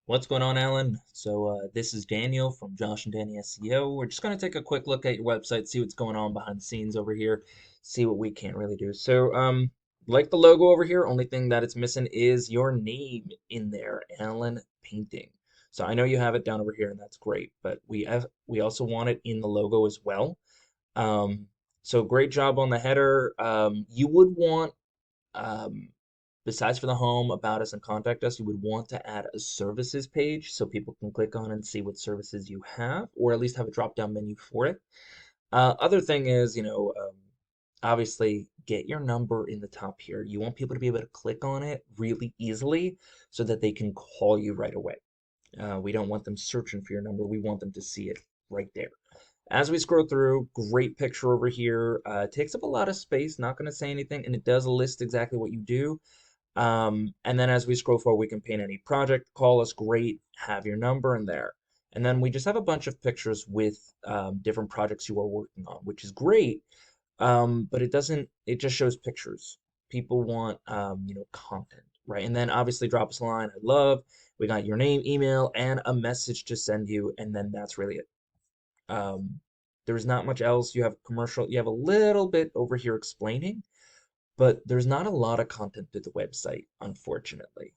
What's going on, Alan? This is Daniel from Josh and Danny SEO. We're just going to take a quick look at your website, see what's going on behind the scenes over here, see what we can't really do. Like the logo over here, only thing that it's missing is your name in there, Alan Painting. So I know you have it down over here, and that's great, but we also want it in the logo as well. Um, so great job on the header. You would want um, besides for the home, about us, and contact us, you would want to add a services page so people can click on and see what services you have, or at least have a drop-down menu for it. Other thing is, obviously get your number in the top here. You want people to be able to click on it really easily so that they can call you right away. We don't want them searching for your number. We want them to see it right there. As we scroll through, great picture over here. Takes up a lot of space, not going to say anything, and it does list exactly what you do. And then as we scroll forward, we can paint any project, call us, great, have your number in there. And then we just have a bunch of pictures with different projects you are working on, which is great. But it just shows pictures. People want, content, right? And then obviously drop us a line, I love. We got your name, email, and a message to send you, and then that's really it. Um, there's not much else. You have commercial, you have a little bit over here explaining, but there's not a lot of content to the website, unfortunately.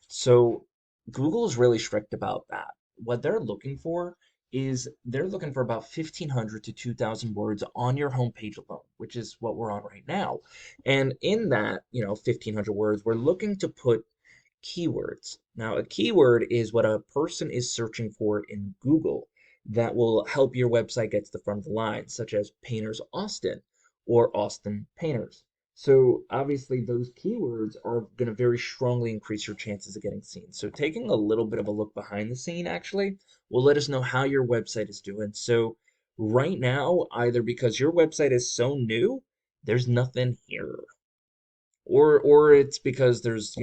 So Google is really strict about that. What they're looking for is they're looking for about 1,500 to 2,000 words on your homepage alone, which is what we're on right now. And in that, 1,500 words, we're looking to put keywords. Now, a keyword is what a person is searching for in Google that will help your website get to the front of the line, such as Painters Austin or Austin Painters. So obviously those keywords are going to very strongly increase your chances of getting seen. So taking a little bit of a look behind the scene actually will let us know how your website is doing. So right now, either because your website is so new, there's nothing here, or it's because there's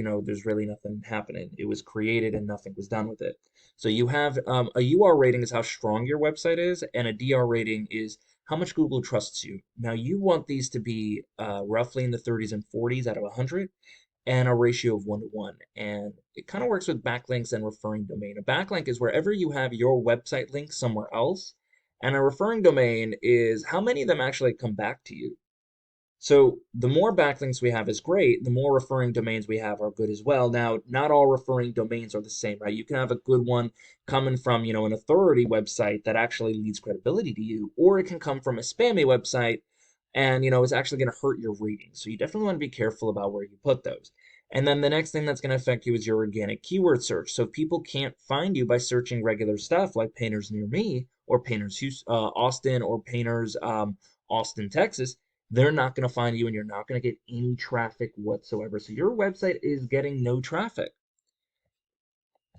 really nothing happening. It was created and nothing was done with it. So you have a UR rating is how strong your website is, and a DR rating is how much Google trusts you. Now you want these to be roughly in the 30s and 40s out of 100, and a ratio of 1 to 1. And it kind of works with backlinks and referring domain. A backlink is wherever you have your website link somewhere else, and a referring domain is how many of them actually come back to you. So the more backlinks we have is great, the more referring domains we have are good as well. Now, not all referring domains are the same, right? You can have a good one coming from, an authority website that actually leads credibility to you, or it can come from a spammy website and, it's actually going to hurt your ratings. So you definitely want to be careful about where you put those. And then the next thing that's going to affect you is your organic keyword search. So if people can't find you by searching regular stuff like painters near me or painters Austin or painters Austin, Texas, they're not going to find you and you're not going to get any traffic whatsoever. So your website is getting no traffic.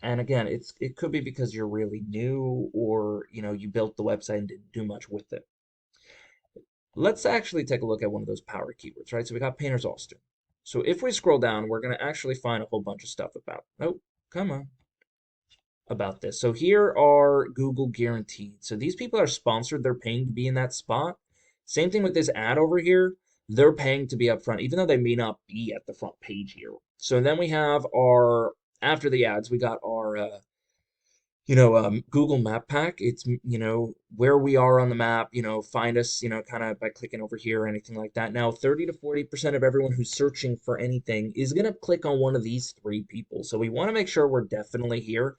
And again, it could be because you're really new or, you built the website and didn't do much with it. Let's actually take a look at one of those power keywords, right? So we got Painters Austin. So if we scroll down, we're going to actually find a whole bunch of stuff oh, come on, about this. So here are Google guaranteed. So these people are sponsored. They're paying to be in that spot. Same thing with this ad over here. They're paying to be up front, even though they may not be at the front page here. So then we have after the ads, we got our, Google Map Pack. It's, where we are on the map, find us, kind of by clicking over here or anything like that. Now, 30 to 40% of everyone who's searching for anything is going to click on one of these three people. So we want to make sure we're definitely here.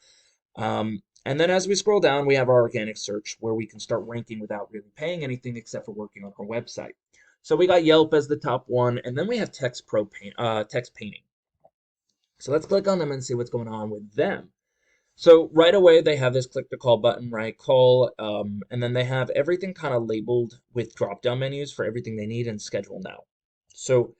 And then as we scroll down, we have our organic search where we can start ranking without really paying anything except for working on our website. So we got Yelp as the top one, and then we have Texpainting. So let's click on them and see what's going on with them. So right away they have this click to call button, right? Call, and then they have everything kind of labeled with drop-down menus for everything they need and schedule now. So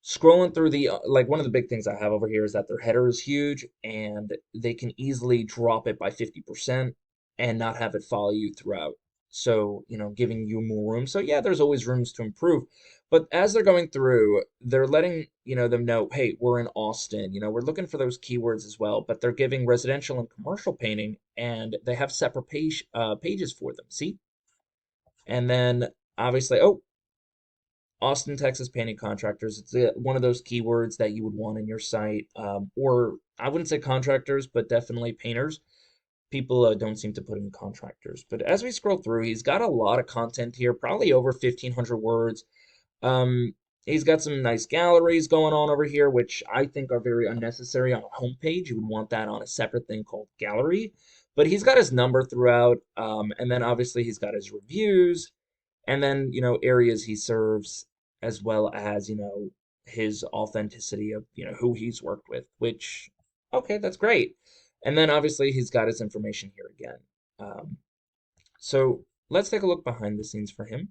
scrolling through like one of the big things I have over here is that their header is huge and they can easily drop it by 50% and not have it follow you throughout. So, giving you more room. So yeah, there's always rooms to improve. But as they're going through, they're letting, them know, hey, we're in Austin. We're looking for those keywords as well, but they're giving residential and commercial painting and they have separate pages for them. See? And then obviously, oh, Austin, Texas painting contractors. It's one of those keywords that you would want in your site, or I wouldn't say contractors, but definitely painters. People don't seem to put in contractors. But as we scroll through, he's got a lot of content here, probably over 1,500 words. Um, he's got some nice galleries going on over here, which I think are very unnecessary on a homepage. You would want that on a separate thing called gallery. But he's got his number throughout, and then obviously he's got his reviews, and then areas he serves, as well as his authenticity of who he's worked with. Which, okay, that's great. And then obviously he's got his information here again. So let's take a look behind the scenes for him.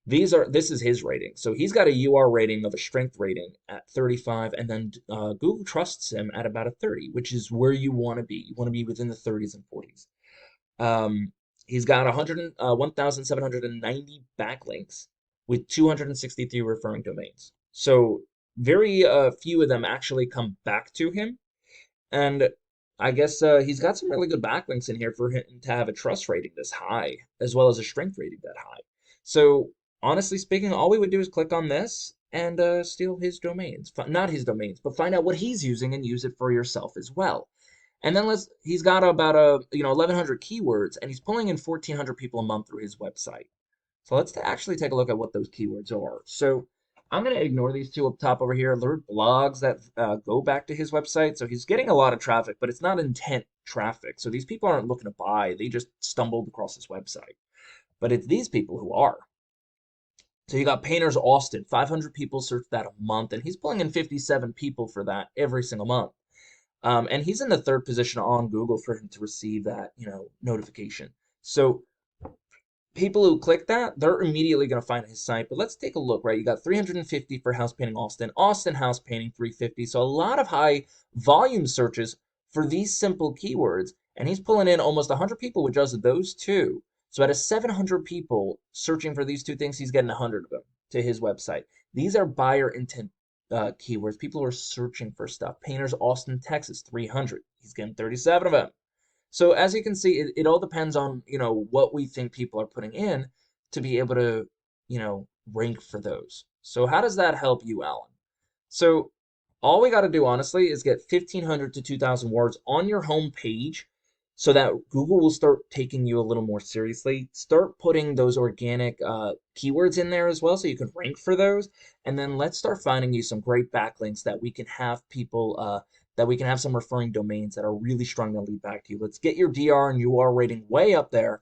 This is his rating. So he's got a UR rating of a strength rating at 35, and then Google trusts him at about a 30, which is where you want to be. You want to be within the 30s and 40s. He's got 1,790 backlinks with 263 referring domains. So very few of them actually come back to him. And I guess he's got some really good backlinks in here for him to have a trust rating this high, as well as a strength rating that high. So honestly speaking, all we would do is click on this and steal his domains. Not his domains, but find out what he's using and use it for yourself as well. And then he's got about 1,100 keywords, and he's pulling in 1,400 people a month through his website. So let's actually take a look at what those keywords are. So I'm going to ignore these two up top over here. They're blogs that go back to his website. So he's getting a lot of traffic, but it's not intent traffic. So these people aren't looking to buy. They just stumbled across his website. But it's these people who are. So you got Painters Austin. 500 people search that a month, and he's pulling in 57 people for that every single month. And he's in the third position on Google for him to receive that, notification. So people who click that, they're immediately going to find his site. But let's take a look, right? You got 350 for House Painting Austin, Austin House Painting 350. So a lot of high volume searches for these simple keywords. And he's pulling in almost 100 people with just those two. So out of 700 people searching for these two things, he's getting 100 of them to his website. These are buyer intent keywords. People are searching for stuff. Painters Austin, Texas, 300. He's getting 37 of them. So as you can see, it all depends on, what we think people are putting in to be able to, rank for those. So how does that help you, Alan? So all we got to do, honestly, is get 1,500 to 2,000 words on your home page so that Google will start taking you a little more seriously. Start putting those organic keywords in there as well so you can rank for those. And then let's start finding you some great backlinks that we can have people that we can have some referring domains that are really strong to lead back to you. Let's get your DR and UR rating way up there,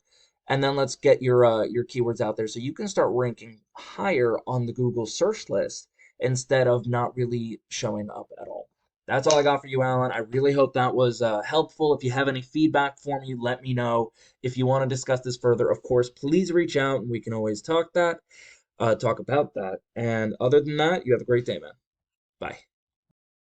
and then let's get your keywords out there so you can start ranking higher on the Google search list instead of not really showing up at all. That's all I got for you, Alan. I really hope that was helpful. If you have any feedback for me, let me know. If you want to discuss this further, of course, please reach out and we can always talk about that. And other than that, you have a great day, man. Bye.